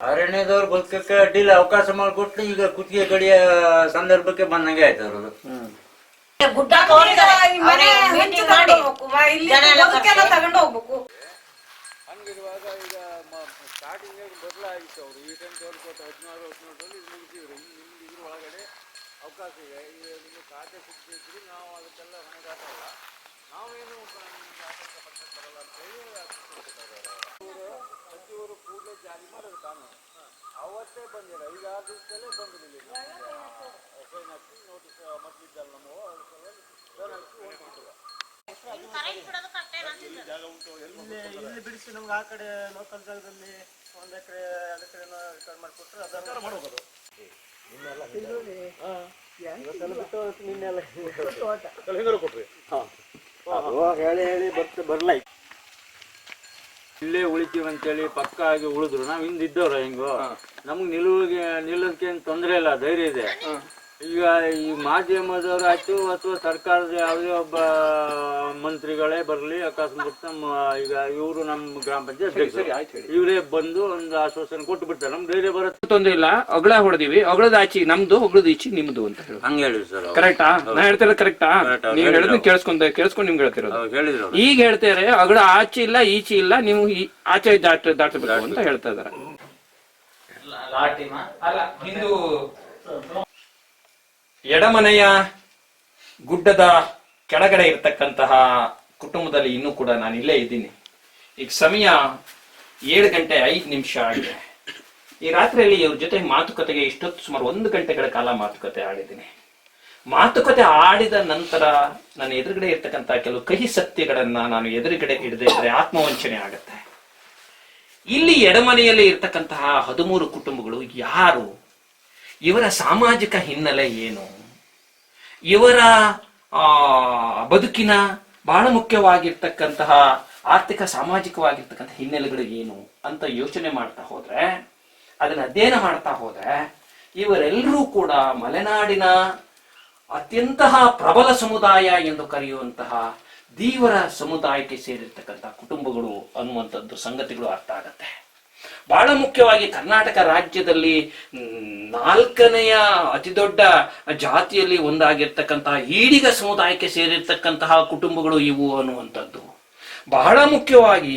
ಅರಣ್ಯದವ್ರು ಬದುಕಕ್ಕೆ ಅಡ್ಡಿಲ್ಲ ಅವಕಾಶ ಮಾಡಿಕೊಟ್ಟು ಈಗ ಕುತ್ತಿಗೆ ಕಡಿಯ ಸಂದರ್ಭಕ್ಕೆ ಬಂದಂಗೆ ಆಯ್ತು ಅವ್ರದ್ದು. ಗುಡ್ಡ ತಗೊಂಡು ಹೋಗ್ಬೇಕು. ಹಂಗಿರುವಾಗ ಈಗ ಸ್ಟಾರ್ಟಿಂಗ್ ಬದಲಾಗಿತ್ತು. ಅವರು ಈ ಟೈಮ್ ತೋರಿಸ್ಕೊಟ್ಟು 16-17 ಮುಗಿಸಿದ್ರು. ನಿಮ್ಗೆ ಇದ್ರ ಒಳಗಡೆ ಅವಕಾಶ ಇದೆ. ಈಗ ನಿಮಗೆ ಖಾತೆ ಸಿಕ್ಕಿದ್ರಿ ನಾವು ಅದಕ್ಕೆಲ್ಲ ಹೊಣೆಗಾರಲ್ಲ. ನಾವೇನು ನಿಮ್ಗೆ ಆತಂಕ ಪಟ್ಟಕ್ಕೆ ಬರಲ್ಲ ಅಂತ ಹೇಳಿ ಸಚಿವರು ಕೂಡಲೇ ಜಾರಿ ಮಾಡೋದು ಕಾನೂನು. ಅವತ್ತೇ ಬಂದಿಲ್ಲ. ಈಗ ಆ ದಿವಸದಲ್ಲೇ ಬಂದಿರಲಿಲ್ಲ. ಫೈನ್ ಹಾಕಿ ನೋಟಿಸ್ ಮಕ್ಕಳಿದ್ದಲ್ಲ ನಮ್ಮವು ಅದ್ರ ಸಲುವಾಗಿ ಫೈನ್ ಹಾಕಿ ಹೋಗ್ಬಿಟ್ಟಿಲ್ಲ. ಇಲ್ಲಿ ಬಿಡಿಸಿ ನಮ್ಗೆ ಆ ಕಡೆ ಲೋಕಲ್ ಜಾಗದಲ್ಲಿ 1 ಎಕರೆ 2 ಎಕರೆ ರೆಕಾರ್ಡ್ ಮಾಡಿಕೊಟ್ರೆ ಅದನ್ನ ಮಾಡ್ಬೋದು. ಹೇಳಿ ಹೇಳಿ ಬರ್ಲೈ ಇಲ್ಲೇ ಉಳಿತೀವಿ ಅಂತೇಳಿ ಪಕ್ಕ ಆಗಿ ಉಳಿದ್ರು ನಾವು ಹಿಂದಿದ್ದವ್ರ ಹೆಂಗು ನಮ್ಗೆ ನಿಲ್ಲೋದಕ್ಕೆ ತೊಂದರೆ ಇಲ್ಲ, ಧೈರ್ಯ ಇದೆ. ಈಗ ಈ ಮಾಧ್ಯಮದವ್ರು ಆಯ್ತು ಅಥವಾ ಸರ್ಕಾರದ ಯಾವುದೇ ಒಬ್ಬ ಮಂತ್ರಿಗಳೇ ಬರಲಿ ಅಕಸ್ಮಾತ್ ನಮ್ಮ ಈಗ ಇವರು ನಮ್ಮ ಗ್ರಾಮ ಪಂಚಾಯತ್ ಇವರೇ ಬಂದು ಒಂದು ಆಶ್ವಾಸನೆ ಕೊಟ್ಟು ಬಿಡ್ತಾರೆ, ನಮ್ಗೆ ಧೈರ್ಯ ಬರುತ್ತೆ. ತೊಂದ್ರೆ ಇಲ್ಲ. ಅಗಳ ಹೊಡೆದಿವಿ, ಅಗಳದ ಆಚೆ ನಮ್ದು, ಅಗಳದ ಈಚೆ ನಿಮ್ದು ಅಂತ ಹೇಳಿ ಹಂಗ ಹೇಳಿ ಸರ್. ಕರೆಕ್ಟಾ? ನಾ ಹೇಳ್ತಿರ ಕರೆಕ್ಟಾ? ನೀವ್ ಹೇಳಿದ್ ಕೇಳಿಸ್ಕೊಂಡು ನಿಮ್ಗೆ ಹೇಳ್ತಿರೋದು. ಹೇಳಿದ್ರು ಈಗ ಹೇಳ್ತಾರೆ ಅಗಳ ಆಚೆ ಇಲ್ಲ ಈಚೆ ಇಲ್ಲ, ನೀವು ಆಚೆ ದಾಟಬೇಕು ಅಂತ ಹೇಳ್ತಾ ಇದಾರೆ. ಹಿಂದೂ ಎಡಮನೆಯ ಗುಡ್ಡದ ಕೆಳಗಡೆ ಇರ್ತಕ್ಕಂತಹ ಕುಟುಂಬದಲ್ಲಿ ಇನ್ನೂ ಕೂಡ ನಾನು ಇಲ್ಲೇ ಇದ್ದೀನಿ. ಈಗ ಸಮಯ 7:05 ಆಗಿದೆ. ಈ ರಾತ್ರಿಯಲ್ಲಿ ಇವ್ರ ಜೊತೆ ಮಾತುಕತೆಗೆ ಇಷ್ಟೊತ್ತು ಸುಮಾರು 1 ಗಂಟೆಗಳ ಕಾಲ ಮಾತುಕತೆ ಆಡಿದ್ದೀನಿ. ಮಾತುಕತೆ ಆಡಿದ ನಂತರ ನನ್ನ ಎದುರುಗಡೆ ಇರ್ತಕ್ಕಂಥ ಕೆಲವು ಕಹಿ ಸತ್ಯಗಳನ್ನ ನಾನು ಎದುರುಗಡೆ ಹಿಡದೆ ಇದ್ರೆ ಆತ್ಮವಂಚನೆ ಆಗತ್ತೆ. ಇಲ್ಲಿ ಎಡಮನೆಯಲ್ಲಿ ಇರ್ತಕ್ಕಂತಹ 13 ಕುಟುಂಬಗಳು ಯಾರು, ಇವರ ಸಾಮಾಜಿಕ ಹಿನ್ನೆಲೆ ಏನು, ಇವರ ಬದುಕಿನ ಬಹಳ ಮುಖ್ಯವಾಗಿರ್ತಕ್ಕಂತಹ ಆರ್ಥಿಕ ಸಾಮಾಜಿಕವಾಗಿರ್ತಕ್ಕಂಥ ಹಿನ್ನೆಲೆಗಳು ಏನು ಅಂತ ಯೋಚನೆ ಮಾಡ್ತಾ ಹೋದ್ರೆ, ಅದನ್ನ ಅಧ್ಯಯನ ಮಾಡ್ತಾ ಹೋದ್ರೆ, ಇವರೆಲ್ಲರೂ ಕೂಡ ಮಲೆನಾಡಿನ ಅತ್ಯಂತ ಪ್ರಬಲ ಸಮುದಾಯ ಎಂದು ಕರೆಯುವಂತಹ ದೀವರ ಸಮುದಾಯಕ್ಕೆ ಸೇರಿರ್ತಕ್ಕಂಥ ಕುಟುಂಬಗಳು ಅನ್ನುವಂಥದ್ದು ಸಂಗತಿಗಳು ಅರ್ಥ ಆಗತ್ತೆ. ಬಹಳ ಮುಖ್ಯವಾಗಿ ಕರ್ನಾಟಕ ರಾಜ್ಯದಲ್ಲಿ 4ನೆಯ ಅತಿ ದೊಡ್ಡ ಜಾತಿಯಲ್ಲಿ ಒಂದಾಗಿರ್ತಕ್ಕಂತಹ ಈಡಿಗ ಸಮುದಾಯಕ್ಕೆ ಸೇರಿರ್ತಕ್ಕಂತಹ ಕುಟುಂಬಗಳು ಇವು ಅನ್ನುವಂಥದ್ದು. ಬಹಳ ಮುಖ್ಯವಾಗಿ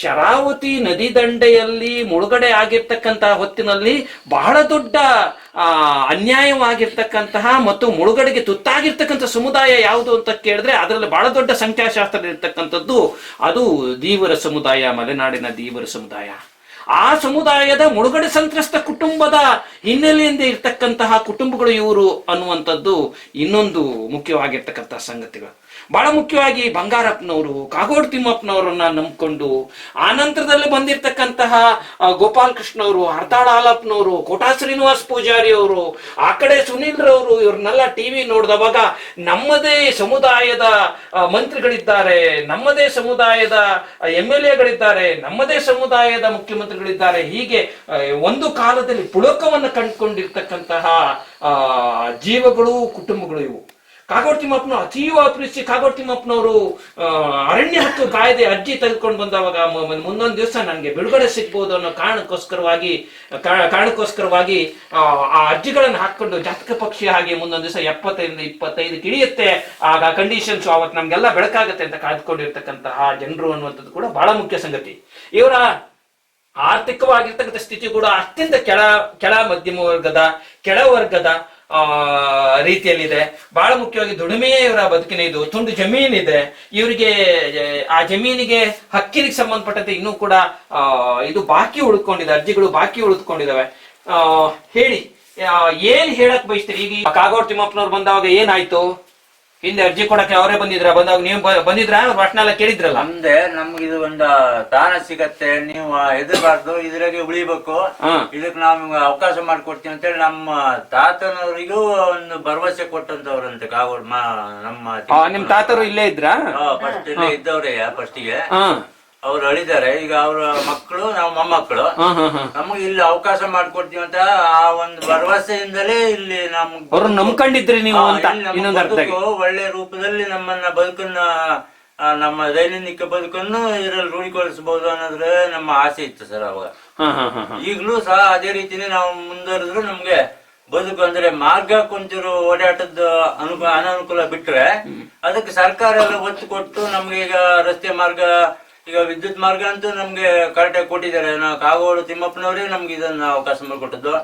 ಶರಾವತಿ ನದಿ ದಂಡೆಯಲ್ಲಿ ಮುಳುಗಡೆ ಆಗಿರ್ತಕ್ಕಂತಹ ಹೊತ್ತಿನಲ್ಲಿ ಬಹಳ ದೊಡ್ಡ ಅನ್ಯಾಯವಾಗಿರ್ತಕ್ಕಂತಹ ಮತ್ತು ಮುಳುಗಡೆಗೆ ತುತ್ತಾಗಿರ್ತಕ್ಕಂಥ ಸಮುದಾಯ ಯಾವುದು ಅಂತ ಕೇಳಿದ್ರೆ ಅದರಲ್ಲಿ ಬಹಳ ದೊಡ್ಡ ಸಂಖ್ಯಾಶಾಸ್ತ್ರ ಇರ್ತಕ್ಕಂಥದ್ದು ಅದು ದೀವರ ಸಮುದಾಯ, ಮಲೆನಾಡಿನ ದೀವರ ಸಮುದಾಯ. ಆ ಸಮುದಾಯದ ಮುಳುಗಡೆ ಸಂತ್ರಸ್ತ ಕುಟುಂಬದ ಹಿನ್ನೆಲೆಯಿಂದ ಇರ್ತಕ್ಕಂತಹ ಕುಟುಂಬಗಳು ಇವರು ಅನ್ನುವಂಥದ್ದು ಇನ್ನೊಂದು ಮುಖ್ಯವಾಗಿರ್ತಕ್ಕಂತಹ ಸಂಗತಿಗಳು. ಬಹಳ ಮುಖ್ಯವಾಗಿ ಬಂಗಾರಪ್ಪನವರು, ಕಾಗೋಡು ತಿಮ್ಮಪ್ಪನವರನ್ನ ನಂಬಿಕೊಂಡು ಆ ನಂತರದಲ್ಲಿ ಬಂದಿರತಕ್ಕಂತಹ ಗೋಪಾಲ್ ಕೃಷ್ಣವರು, ಹರ್ತಾಳ ಹಾಲಪ್ಪನವರು, ಕೋಟಾ ಶ್ರೀನಿವಾಸ್ ಪೂಜಾರಿ ಅವರು, ಆ ಕಡೆ ಸುನೀಲ್ ರವರು, ಇವ್ರನ್ನೆಲ್ಲ ಟಿವಿ ನೋಡಿದವಾಗ ನಮ್ಮದೇ ಸಮುದಾಯದ ಮಂತ್ರಿಗಳಿದ್ದಾರೆ, ನಮ್ಮದೇ ಸಮುದಾಯದ MLAಗಳಿದ್ದಾರೆ, ನಮ್ಮದೇ ಸಮುದಾಯದ ಮುಖ್ಯಮಂತ್ರಿಗಳಿದ್ದಾರೆ, ಹೀಗೆ ಒಂದು ಕಾಲದಲ್ಲಿ ಪುಳಕವನ್ನು ಕಂಡುಕೊಂಡಿರ್ತಕ್ಕಂತಹ ಜೀವಗಳು, ಕುಟುಂಬಗಳು ಇವು. ಕಾಗೋಡು ತಿಮ್ಮಪ್ಪನ ಅತೀವ ಪ್ರೀತಿ ಕಾಗೋಡು ತಿಮ್ಮಪ್ಪನವರು ಅರಣ್ಯ ಹಕ್ಕು ಕಾಯ್ದೆ ಅರ್ಜಿ ತೆಗೆದುಕೊಂಡು ಬಂದವಾಗ ಮುಂದೊಂದು ದಿವಸ ನನಗೆ ಬಿಡುಗಡೆ ಸಿಗ್ಬೋದು ಅನ್ನೋ ಕಾರಣಕ್ಕೋಸ್ಕರವಾಗಿ ಆ ಅರ್ಜಿಗಳನ್ನು ಹಾಕೊಂಡು ಜಾತಕ ಪಕ್ಷಿ ಹಾಗೆ ಮುಂದೊಂದು ದಿವಸ 70-25 ಇಳಿಯುತ್ತೆ, ಆಗ ಕಂಡೀಷನ್ಸ್ ಅವತ್ತು ನಮ್ಗೆಲ್ಲ ಬೆಳಕಾಗತ್ತೆ ಅಂತ ಕಾಯ್ದುಕೊಂಡಿರ್ತಕ್ಕಂತಹ ಜನರು ಅನ್ನುವಂಥದ್ದು ಕೂಡ ಬಹಳ ಮುಖ್ಯ ಸಂಗತಿ. ಇವರ ಆರ್ಥಿಕವಾಗಿರ್ತಕ್ಕಂಥ ಸ್ಥಿತಿ ಕೂಡ ಅತ್ಯಂತ ಕೆಳ ಮಧ್ಯಮ ವರ್ಗದ ಕೆಳವರ್ಗದ ರೀತಿಯಲ್ಲಿದೆ. ಬಹಳ ಮುಖ್ಯವಾಗಿ ದುಡಿಮೆಯೇ ಇವರ ಬದುಕಿನ ಇದು. ತುಂಡು ಜಮೀನಿದೆ ಇವರಿಗೆ. ಆ ಜಮೀನಿಗೆ ಹಕ್ಕಿಗೆ ಸಂಬಂಧಪಟ್ಟಂತೆ ಇನ್ನೂ ಕೂಡ ಇದು ಬಾಕಿ ಉಳಿದುಕೊಂಡಿದೆ, ಅರ್ಜಿಗಳು ಬಾಕಿ ಉಳಿದುಕೊಂಡಿದ್ದಾವೆ. ಹೇಳಿ, ಏನ್ ಹೇಳಕ್ ಬಯಸ್ತೀರಿ? ಈಗ ಕಾಗೋಡು ತಿಮ್ಮಪ್ಪನವ್ರು ಬಂದಾಗ ಏನಾಯ್ತು? ಹಿಂದೆ ಅರ್ಜಿ ಕೊಡಕ್ಕೆ ಅವರೇ ಬಂದಾಗ ನೀವು ಬಂದಿದ್ರ? ಭಾಷಣ ಎಲ್ಲ ಕೇಳಿದ್ರಲ್ಲ. ನಮ್ಗೆ ಇದು ಒಂದು ತಾಣ ಸಿಗತ್ತೆ, ನೀವು ಹೆದರ್ಬಾರ್ದು, ಇದ್ರಾಗೆ ಉಳಿಬೇಕು, ಇದಕ್ ನಾವು ಅವಕಾಶ ಮಾಡ್ಕೊಡ್ತೀವಿ ಅಂತೇಳಿ ನಮ್ಮ ತಾತನವರಿಗೂ ಒಂದು ಭರವಸೆ ಕೊಟ್ಟಂತವ್ರಂತೆ ಕಾಗೋಡು. ನಿಮ್ ತಾತರು ಇಲ್ಲೇ ಇದ್ರ? ಫಸ್ಟ್ ಇಲ್ಲೇ ಇದ್ದವ್ರೆ. ಫಸ್ಟಿಗೆ ಅವ್ರು ಅಳಿದಾರೆ. ಈಗ ಅವ್ರ ಮಕ್ಕಳು, ನಾವು ಮೊಮ್ಮಕ್ಕಳು, ನಮಗೆ ಇಲ್ಲಿ ಅವಕಾಶ ಮಾಡ್ಕೊಡ್ತೀವಿ ಅಂತ ಆ ಒಂದು ಭರವಸೆಯಿಂದಲೇ ಇಲ್ಲಿ ನಮ್ಗೆ ನಂಬ್ಕೊಂಡಿದ್ರಿ ನೀವು ಅಂತ. ಒಳ್ಳೆ ರೂಪದಲ್ಲಿ ನಮ್ಮನ್ನ ಬದುಕನ್ನ ನಮ್ಮ ದೈನಂದಿನ ಬದುಕನ್ನು ಇದರಲ್ಲಿ ರೂಢಿಗೊಳಿಸಬಹುದು ಅನ್ನೋದ್ರೆ ನಮ್ಮ ಆಸೆ ಇತ್ತು ಸರ್ ಅವಾಗ. ಈಗಲೂ ಸಹ ಅದೇ ರೀತಿನೇ ನಾವು ಮುಂದುವರೆದ್ರು ನಮ್ಗೆ ಬದುಕು ಅಂದ್ರೆ ಮಾರ್ಗ ಕೊಂಚೂರು ಓಡಾಟದ ಅನಾನುಕೂಲ ಬಿಟ್ರೆ ಅದಕ್ಕೆ ಸರ್ಕಾರ ಎಲ್ಲ ಒತ್ತು ಕೊಟ್ಟು ನಮ್ಗೆ ಈಗ ರಸ್ತೆ ಮಾರ್ಗ, ಈಗ ವಿದ್ಯುತ್ ಮಾರ್ಗ ಅಂತೂ ನಮ್ಗೆ ಕರೆಕ್ಟಾಗಿ ಕೊಟ್ಟಿದ್ದಾರೆ. ನಾವು ಕಾಗೋಡು ತಿಮ್ಮಪ್ಪನವರೇ ನಮ್ಗೆ ಇದನ್ನ ಅವಕಾಶ ಮಾಡಿಕೊಟ್ಟದ್ದು.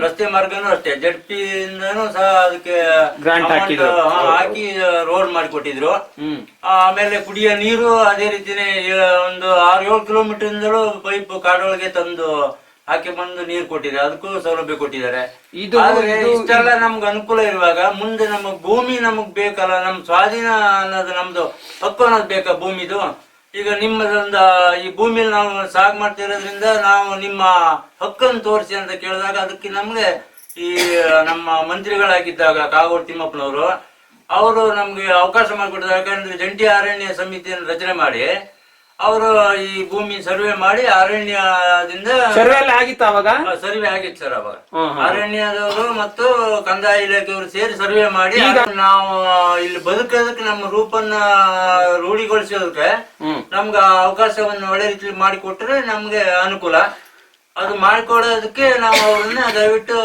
ರಸ್ತೆ ಮಾರ್ಗನೂ ಅಷ್ಟೇ ಜಡ್ಪಿ ಇಂದನೂ ಸಹ ಅದಕ್ಕೆ ಹಾಕಿ ರೋಡ್ ಮಾಡಿಕೊಟ್ಟಿದ್ರು. ಆಮೇಲೆ ಕುಡಿಯೋ ನೀರು ಅದೇ ರೀತಿನೇ ಒಂದು 6-7 ಕಿಲೋಮೀಟರ್ ಇಂದಲೂ ಪೈಪ್ ಕಾಡೊಳಗೆ ತಂದು ಹಾಕಿ ಬಂದು ನೀರು ಕೊಟ್ಟಿದ್ದಾರೆ, ಅದಕ್ಕೂ ಸೌಲಭ್ಯ ಕೊಟ್ಟಿದ್ದಾರೆ. ಇಷ್ಟೆಲ್ಲ ನಮ್ಗೆ ಅನುಕೂಲ ಇರುವಾಗ ಮುಂದೆ ನಮಗ್ ಭೂಮಿ ನಮಗ್ ಬೇಕಲ್ಲ, ನಮ್ ಸ್ವಾಧೀನ ಅನ್ನೋದು ನಮ್ದು ಹಕ್ಕು ಅನ್ನೋದು ಬೇಕಾ ಭೂಮಿದು. ಈಗ ನಿಮ್ಮದೊಂದು ಈ ಭೂಮಿಯಲ್ಲಿ ನಾವು ಸಾಗ್ ಮಾಡ್ತಿರೋದ್ರಿಂದ ನಾವು ನಿಮ್ಮ ಹಕ್ಕನ್ನು ತೋರಿಸಿ ಅಂತ ಕೇಳಿದಾಗ ಅದಕ್ಕೆ ನಮ್ಗೆ ಈ ನಮ್ಮ ಮಂತ್ರಿಗಳಾಗಿದ್ದಾಗ ಕಾಗೋಡು ತಿಮ್ಮಪ್ಪನವರು ಅವರು ನಮ್ಗೆ ಅವಕಾಶ ಮಾಡಿಕೊಟ್ಟಿದ್ದಾರೆ. ಯಾಕಂದ್ರೆ ಜಂಟಿ ಅರಣ್ಯ ಸಮಿತಿಯನ್ನು ರಚನೆ ಮಾಡಿ ಅವರು ಈ ಭೂಮಿ ಸರ್ವೆ ಮಾಡಿ ಅರಣ್ಯದಿಂದ ಸರ್ವೆ ಆಗಿತ್ತು ಅವಾಗ, ಸರ್ವೆ ಆಗಿತ್ತು ಸರ್ ಅವಾಗ. ಅರಣ್ಯದವರು ಮತ್ತು ಕಂದಾಯ ಇಲಾಖೆಯವರು ಸೇರಿ ಸರ್ವೆ ಮಾಡಿ ನಾವು ಇಲ್ಲಿ ಬದುಕೋದಕ್ಕೆ ನಮ್ಮ ರೂಪನ್ನ ರೂಢಿಗೊಳಿಸೋದಕ್ಕೆ ನಮ್ಗೆ ಅವಕಾಶವನ್ನು ಒಳ್ಳೆ ರೀತಿ ಮಾಡಿಕೊಟ್ರೆ ನಮ್ಗೆ ಅನುಕೂಲ. ಅದು ಮಾಡಿಕೊಡೋದಕ್ಕೆ ನಾವು ಅವ್ರನ್ನ ದಯವಿಟ್ಟು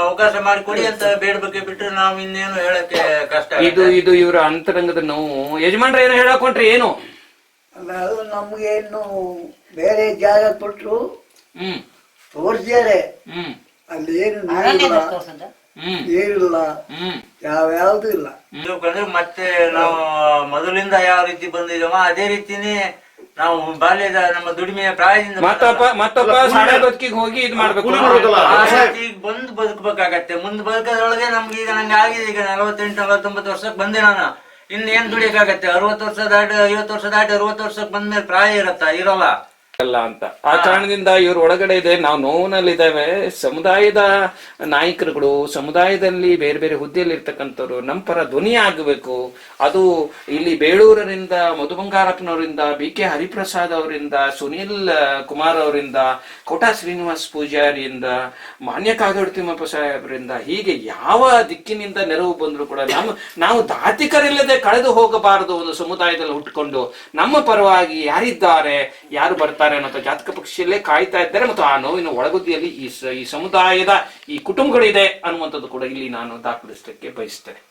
ಅವಕಾಶ ಮಾಡಿಕೊಡಿ ಅಂತ ಬೇಡಬೇಕೆ ಬಿಟ್ರೆ ನಾವು ಇನ್ನೇನು ಹೇಳಕ್ಕೆ ಕಷ್ಟ. ಇದು ಇವರ ಅಂತರಂಗದ ನೋವು. ಯಜಮಾನ್ರ ಏನೋ ಹೇಳಕೊಂಡ್ರಿ ಏನು? ಅದು ನಮ್ಗೆ ಇನ್ನು ಬೇರೆ ಜಾಗ ಕೊಟ್ರು ತೋರ್ಸ್ಯಾರೆ, ಅಲ್ಲಿ ಏನು ನೀರಿಲ್ಲ, ಯಾವ್ಯಾವ್ದು ಇಲ್ಲ. ಅಂದ್ರೆ ಮತ್ತೆ ನಾವು ಮೊದಲಿಂದ ಯಾವ ರೀತಿ ಬಂದಿದ್ದೇವ ಅದೇ ರೀತಿನೇ ನಾವು ಬಾಲ್ಯದ ನಮ್ಮ ದುಡಿಮೆಯ ಪ್ರಾಯದಿಂದ ಬದುಕಿಗೆ ಹೋಗಿ ಇದು ಮಾಡ್ಬೇಕು, ಈಗ ಬಂದು ಬದುಕಬೇಕಾಗತ್ತೆ. ಮುಂದೆ ಬದುಕೋದ್ರೊಳಗೆ ನಮ್ಗೆ ಈಗ ನಂಗೆ ಆಗಿದೆ, ಈಗ 48-49 ವರ್ಷಕ್ಕೆ ಬಂದೆ ನಾನು. ಇನ್ನೇನ್ ದುಡಿಯಕ್ಕಾಗತ್ತೆ? 60 ವರ್ಷ ದಾಟಿ 50 ವರ್ಷ ದಾಟಿ 60 ವರ್ಷಕ್ಕೆ ಬಂದ್ಮೇಲೆ ಪ್ರಾಯ ಇರಲ್ಲ ಅಂತ. ಆ ಕಾರಣದಿಂದ ಇವ್ರ ಒಳಗಡೆ ಇದೆ, ನಾವು ನೋವಿನಲ್ಲಿದ್ದೇವೆ. ಸಮುದಾಯದ ನಾಯಕರುಗಳು, ಸಮುದಾಯದಲ್ಲಿ ಬೇರೆ ಬೇರೆ ಹುದ್ದೆಯಲ್ಲಿ ಇರ್ತಕ್ಕಂಥವ್ರು ನಮ್ಮ ಪರ ಧ್ವನಿ ಆಗಬೇಕು. ಅದು ಇಲ್ಲಿ ಬೇಳೂರಿನಿಂದ ಮಧು ಬಂಗಾರಪ್ಪನವರಿಂದ, BK ಹರಿಪ್ರಸಾದ್ ಅವರಿಂದ, ಸುನೀಲ್ ಕುಮಾರ್ ಅವರಿಂದ, ಕೋಟಾ ಶ್ರೀನಿವಾಸ್ ಪೂಜಾರಿಯಿಂದ, ಮಾನ್ಯ ಕಾಗೋಡು ತಿಮ್ಮಪ್ಪ ಸಾಹೇಬರಿಂದ, ಹೀಗೆ ಯಾವ ದಿಕ್ಕಿನಿಂದ ನೆರವು ಬಂದ್ರು ಕೂಡ ನಾವು ದಾತಿಕರಿಲ್ಲದೆ ಕಳೆದು ಹೋಗಬಾರದು. ಒಂದು ಸಮುದಾಯದಲ್ಲಿ ಹುಟ್ಟುಕೊಂಡು ನಮ್ಮ ಪರವಾಗಿ ಯಾರಿದ್ದಾರೆ, ಯಾರು ಬರ್ತಾರೆ ಅನ್ನೋ ಜಾತಕ ಪಕ್ಷಿಯಲ್ಲೇ ಕಾಯ್ತಾ ಇದ್ದಾರೆ. ಮತ್ತು ಆ ನೋವಿನ ಒಳಗುದಿಯಲ್ಲಿ ಈ ಸಮುದಾಯದ ಈ ಕುಟುಂಬಗಳಿದೆ ಅನ್ನುವಂಥದ್ದು ಕೂಡ ಇಲ್ಲಿ ನಾನು ದಾಖಲಿಸಲಿಕ್ಕೆ ಬಯಸ್ತೇನೆ.